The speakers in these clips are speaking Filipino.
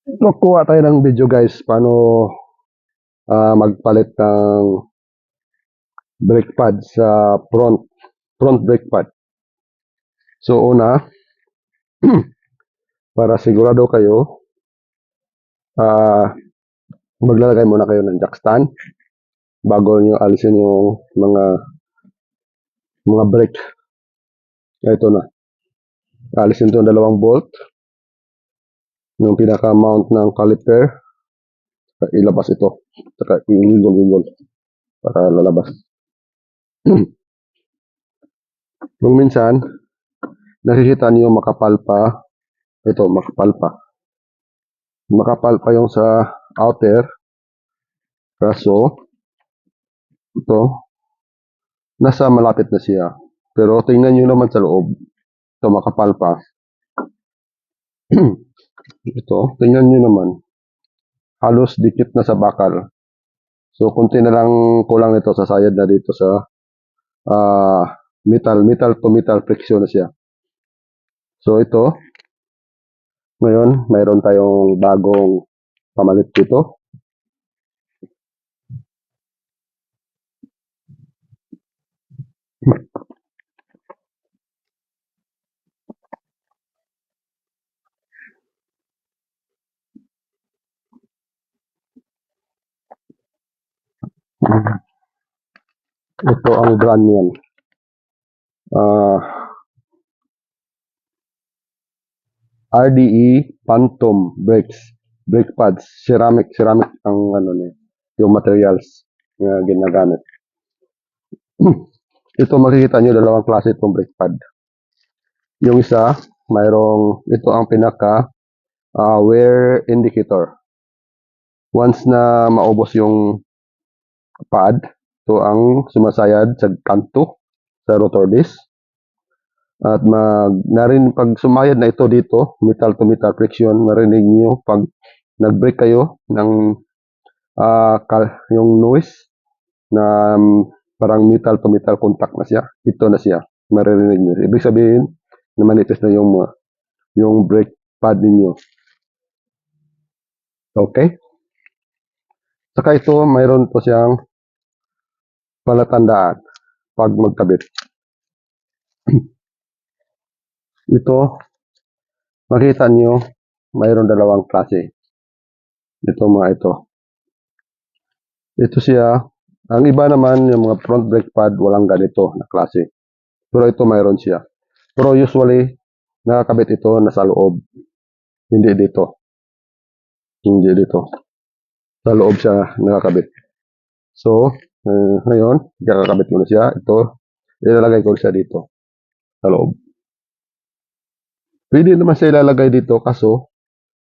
Kukuha tayo ng video guys, paano magpalit ng brake pad sa front brake pad. So una, para sigurado kayo, uh, maglalagay muna kayo ng jack stand bago nyo alisin yung mga brake. Ito na. Alisin ito ng dalawang bolt. Yung pinaka-mount ng caliper, ilabas ito. Saka i-wiggle para lalabas. Kung minsan, nakikita niyo makapal pa. Ito, makapal pa. Makapal pa yung sa outer. Kaso, ito, nasa malapit na siya. Pero tingnan nyo naman sa loob. Ito, makapal pa. Ito, tingnan nyo naman. Halos dikit na sa bakal. So, kunti na lang kulang ito, sasayad na dito sa metal to metal friction na siya. So, ito, ngayon, mayroon tayong bagong pamalit dito. Ito ang brand niyan. RDE Phantom brake pads, ceramic ang ano niya, yung materials na ginagamit. Ito makikita nyo dalawang klase itong brake pad. Yung isa, ito ang pinaka wear indicator. Once na maubos yung pad, ito ang sumasayad sa kanto sa rotor disc. At pag sumayad na ito dito, metal to metal friction, marinig niyo pag nag-brake kayo ng yung noise na parang metal to metal contact na siya. Ito na siya, maririnig niyo. Ibig sabihin, na manifest na yung brake pad ninyo. Okay? Saka ito, mayroon po siyang palatandaan pag magkabit. Ito, makita nyo, mayroon dalawang klase. Ito ito. Ito siya. Ang iba naman, yung mga front brake pad, walang ganito na klase. Pero ito mayroon siya. Pero usually, nakakabit ito nasa loob. Hindi dito. Hindi dito. Sa loob siya nakakabit. So, ngayon, kakakabit ko na siya. Ito, ilalagay ko siya dito. Sa loob. Pwede naman siya ilalagay dito, kaso,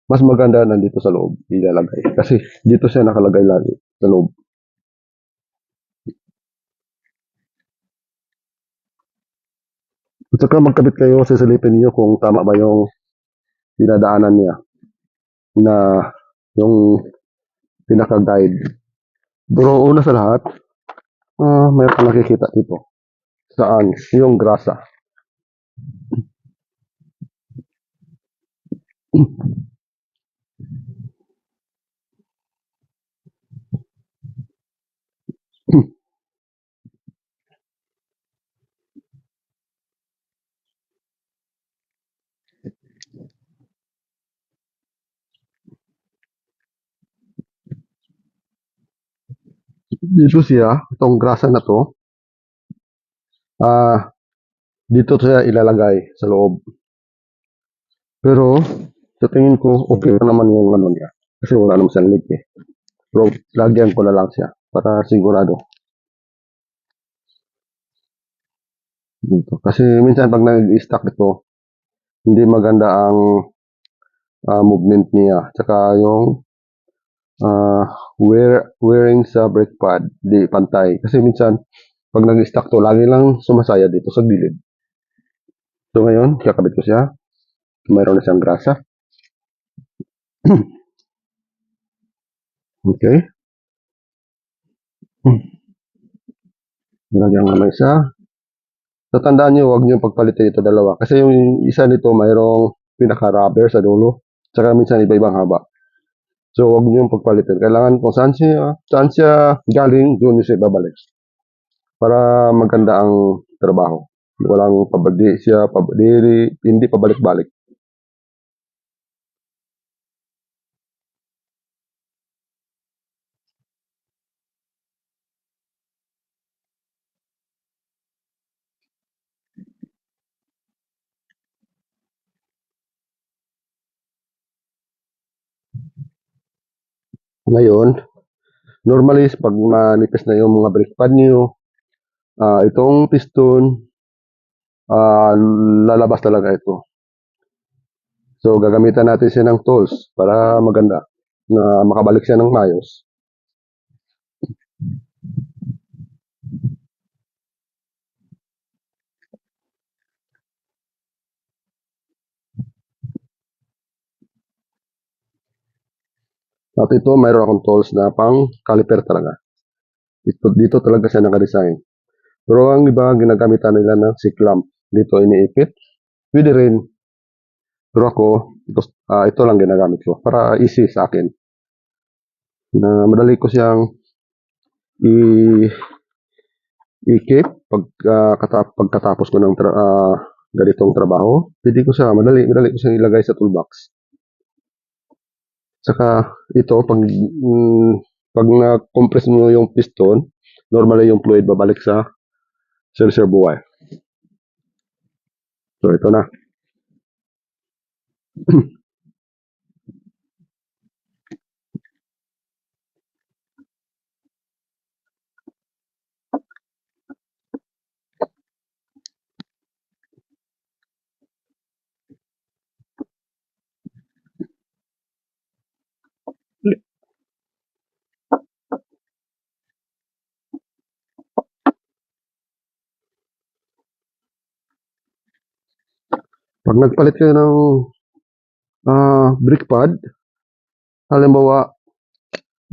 mas maganda nandito sa loob ilalagay. Kasi, dito siya nakalagay lagi. Sa loob. At saka magkabit kayo, sisilipin niyo kung tama ba yung dinadaanan niya na yung pinaka-guide. Pero una sa lahat, may nakikita dito. Saan? Yung grasa. Dito siya, itong grasa na to, dito siya ilalagay sa loob. Pero, sa tingin ko, okay pa naman yung ano niya. Kasi wala naman siyang leak eh. Pero, lagyan ko na lang siya para sigurado. Dito. Kasi minsan pag nag-stack ito, hindi maganda ang movement niya. Tsaka yung wearing sa brake pad, di pantay. Kasi minsan, pag nag-stack to, lagi lang sumasaya dito sa gilid. So ngayon, kakabit ko siya. Mayroon na siyang grasa. Okay. Nilagyan ko na isa. So tandaan nyo, huwag nyo pagpalitin ito dalawa. Kasi yung isa nito, mayroong pinaka-rubber sa dulo. Tsaka minsan iba-ibang haba. So, huwag niyo yung pagpalitin. Kailangan kung saan siya galing, doon niyo siya babalik. Para maganda ang trabaho. Walang hindi pabalik-balik. Ngayon, normally, pag manipis na yung mga brake pad niyo, itong piston, lalabas talaga ito. So, gagamitan natin siya ng tools para maganda na makabalik siya ng maayos. At ito, mayroon akong tools na pang caliper talaga. Dito talaga siya nakadesign. Pero ang iba, ginagamitan nila ng C-clamp. Dito iniipit. Pwede rin. Pero ako, ito lang ginagamit ko para easy sa akin. Na madali ko siyang i-keep pagkatapos ko ng ganitong trabaho. Pwede ko siya, madali ko siyang ilagay sa toolbox. Saka ito, pag na-compress mo yung piston, normally yung fluid babalik sa reservoir. So ito na. Pag nagpalit kayo ng brake pad, halimbawa,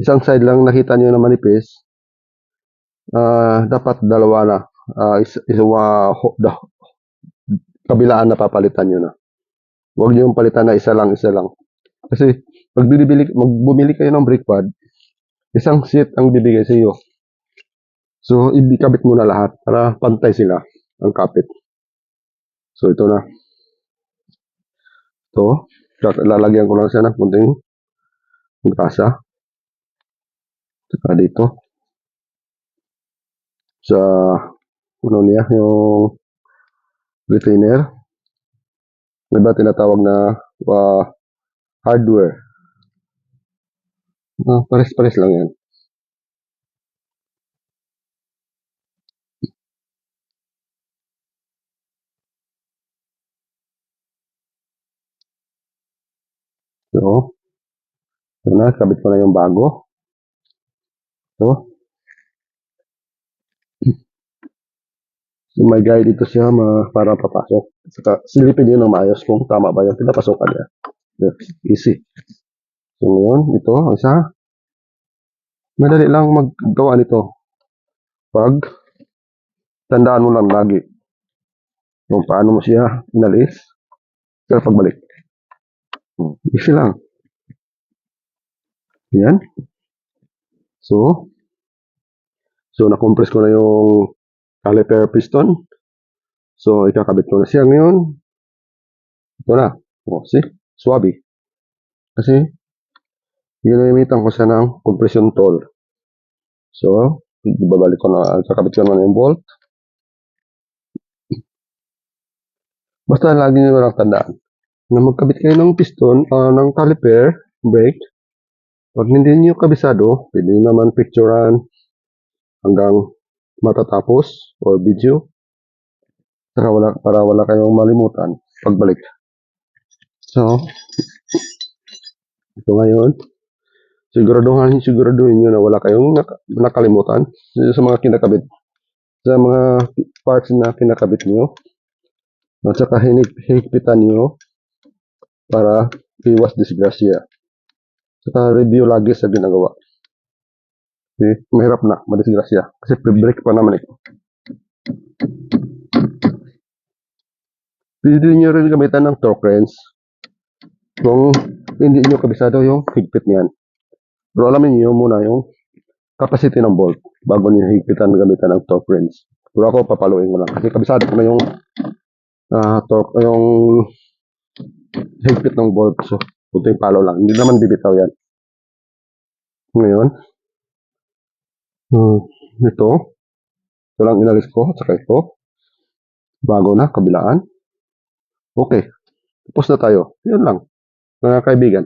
isang side lang nakita nyo na manipis, dapat dalawa na. Kabilaan na papalitan nyo na. Huwag nyo yung palitan na isa lang. Kasi pag bumili kayo ng brake pad, isang set ang bibigay sa iyo. So, ikabit mo na lahat para pantay sila ang kapit. So, ito na. Ito, lalagyan ko lang siya ng kunting grasa. Saka dito. Sa, niya, yung retainer. May ba tinatawag na hardware. Pares-pares lang yan. So, ito na, kabit ko na yung bago. So, may guide dito siya para papasok. Saka silipin nyo ng maayos kung tama ba yung pinapasokan niya. Yeah, easy. So, ngayon, ito, isa. Madali lang maggawa nito. Pag tandaan mo lang lagi kung paano mo siya inalis sa pagbalik. Easy lang. Yan. So, na-compress ko na yung caliper piston. So, ikakabit ko na siya ngayon. Ito na. See? Swabe. Kasi, ginamitan ko siya ng compression tool. So, ibabalik ko na, kakabit ko na yung bolt. Basta lagi nyo lang tandaan na magkabit kayo ng piston, ng caliper, brake. Pag hindi nyo kabisado, pwede naman picturean hanggang matatapos o video. Saka para wala kayong malimutan pagbalik. So, ito ngayon. Siguraduhin nyo na wala kayong nakalimutan sa mga kinakabit. Sa mga parts na kinakabit nyo. At saka hinigpitan nyo para iwas disgrasya. Saka review lagi sa ginagawa. Okay, mahirap na, madisgrasya. Kasi pre-break pa naman ito. Pwede nyo rin gamitan ng torque wrench kung hindi nyo kabisado yung higpit niyan. Pero alamin niyo muna yung capacity ng bolt bago niyo higpitan gamitan ng torque wrench. Pero ako papaluin ko lang kasi kabisado ko na yung torque, yung higpit ng bolt. So, kunting palo lang. Hindi naman bibitaw yan. Ngayon, ito lang inalis ko at saka ito. Bago na, kabilaan. Okay. Tapos na tayo. Yun lang, mga kaibigan.